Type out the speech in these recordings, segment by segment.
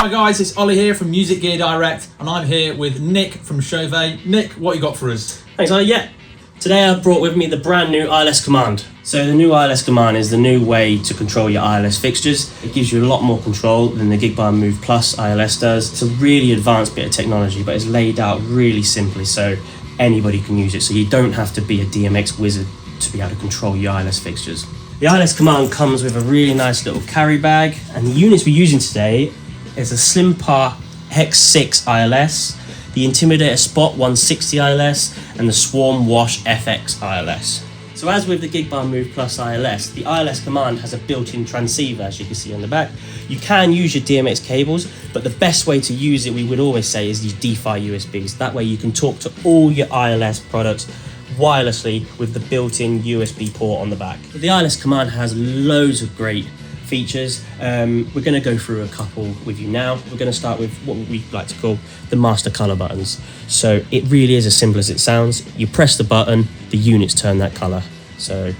Hi guys, it's Ollie here from Music Gear Direct, and I'm here with Nick from Chauvet. Nick, what you got for us? Thanks, Ollie. Yeah. Today I've brought with me the brand new ILS Command. So the new ILS Command is the new way to control your ILS fixtures. It gives you a lot more control than the Gig Bar Move Plus ILS does. It's a really advanced bit of technology, but it's laid out really simply so anybody can use it. So you don't have to be a DMX wizard to be able to control your ILS fixtures. The ILS Command comes with a really nice little carry bag, and the units we're using today is a Slim Par Hex 6 ILS, the Intimidator Spot 160 ILS, and the Swarm Wash FX ILS. So as with the Gig Bar Move Plus ILS, the ILS Command has a built-in transceiver, as you can see on the back. You can use your DMX cables, but the best way to use it, we would always say, is use DeFi USBs. That way you can talk to all your ILS products wirelessly with the built-in USB port on the back. The ILS Command has loads of great features. We're going to go through a couple with you now. We're going to start with what we like to call the master color buttons. So it really is as simple as it sounds. You press the button, the units turn that color. So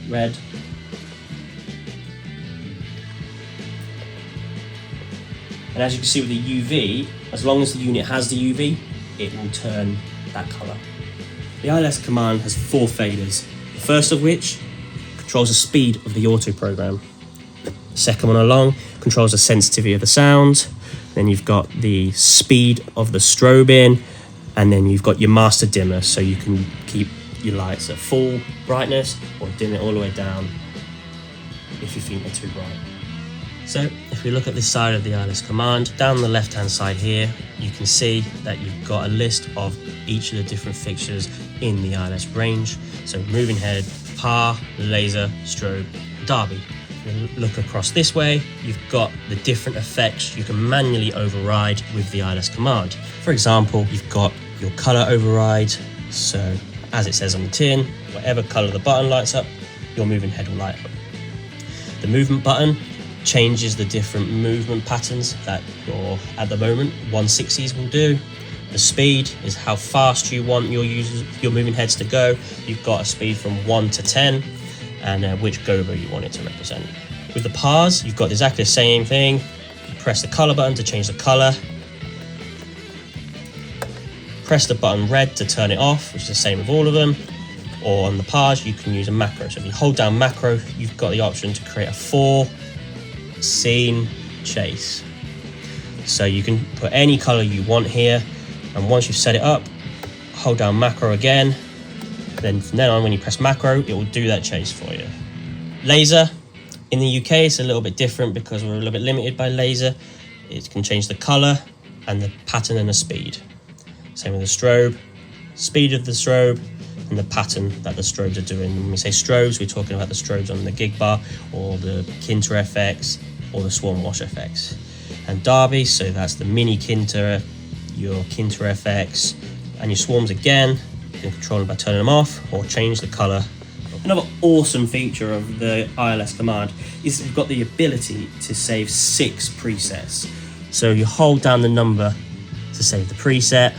red, and as you can see with the UV, as long as the unit has the UV, it will turn that color. The ILS Command has 4 faders, the first of which controls the speed of the auto program. The second one along controls the sensitivity of the sound. Then you've got the speed of the strobing, and then you've got your master dimmer, so you can keep your lights at full brightness or dim it all the way down if you think they're too bright. So if we look at this side of the ILS Command, down the left hand side here, you can see that you've got a list of each of the different fixtures in the ILS range. So moving head, par, laser, strobe, derby. If you look across this way, you've got the different effects you can manually override with the ILS Command. For example, you've got your color override. So as it says on the tin, whatever color the button lights up, your moving head will light up. The movement button changes the different movement patterns that your, at the moment, 160s will do. The speed is how fast you want your moving heads to go. You've got a speed from 1 to 10, and which gobo you want it to represent. With the pars, you've got exactly the same thing. You press the color button to change the color. Press the button red to turn it off, which is the same with all of them. Or on the pars, you can use a macro. So if you hold down macro, you've got the option to create a 4 scene chase. So you can put any color you want here, and once you've set it up, hold down macro again. Then from then on, when you press macro, it will do that chase for you. Laser, in the UK, it's a little bit different because we're a little bit limited by laser. It can change the color and the pattern and the speed. Same with the strobe, speed of the strobe and the pattern that the strobes are doing. When we say strobes, we're talking about the strobes on the Gig Bar or the Kinter FX or the Swarm Wash FX. And derby, so that's the mini Kinter, your Kinter FX, and your swarms again. You can control them by turning them off or change the color. Another awesome feature of the ILS Command is you've got the ability to save 6 presets. So you hold down the number to save the preset.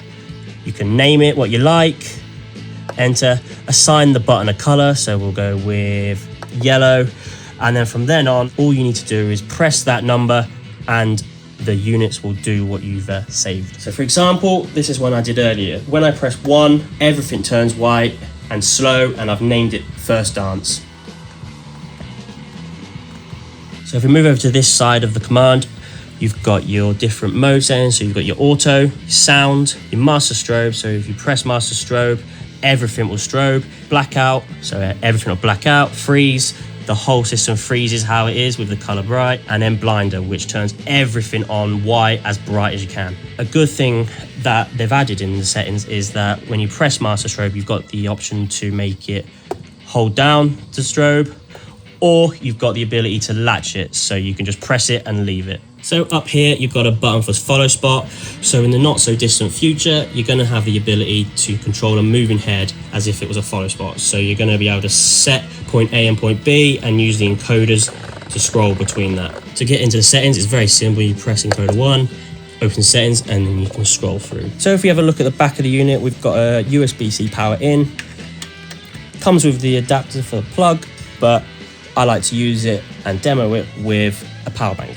You can name it what you like, enter, assign the button a color. So we'll go with yellow. And then from then on, all you need to do is press that number and the units will do what you've saved. So for example, this is one I did earlier. When I press 1, everything turns white and slow, and I've named it First Dance. So if we move over to this side of the command, you've got your different mode settings. So you've got your auto, your sound, your master strobe. So if you press master strobe, everything will strobe. Blackout, so everything will black out. Freeze, the whole system freezes how it is with the color bright. And then blinder, which turns everything on white as bright as you can. A good thing that they've added in the settings is that when you press master strobe, you've got the option to make it hold down to strobe, or you've got the ability to latch it, so you can just press it and leave it. So up here, you've got a button for follow spot. So in the not so distant future, you're going to have the ability to control a moving head as if it was a follow spot. So you're going to be able to set point A and point B and use the encoders to scroll between that. To get into the settings, it's very simple. You press encoder 1, open settings, and then you can scroll through. So if we have a look at the back of the unit, we've got a USB-C power in. Comes with the adapter for the plug, but I like to use it and demo it with a power bank.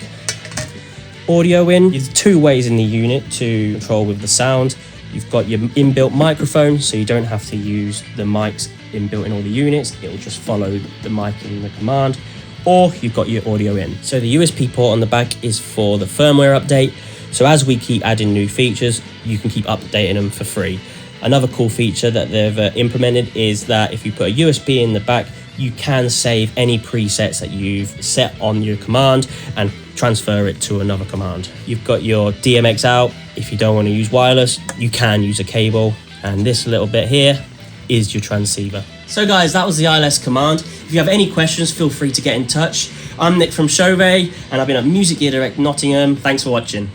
audio in. There's 2 ways in the unit to control with the sound. You've got your inbuilt microphone, so you don't have to use the mics inbuilt in all the units. It will just follow the mic in the command. Or you've got your audio in. So the USB port on the back is for the firmware update. So as we keep adding new features, you can keep updating them for free. Another cool feature that they've implemented is that if you put a USB in the back, you can save any presets that you've set on your command and transfer it to another command. You've got your DMX out. If you don't want to use wireless, you can use a cable. And this little bit here is your transceiver. So guys, that was the ILS Command. If you have any questions, feel free to get in touch. I'm Nick from Chauvet, and I've been at Music Gear Direct Nottingham. Thanks for watching.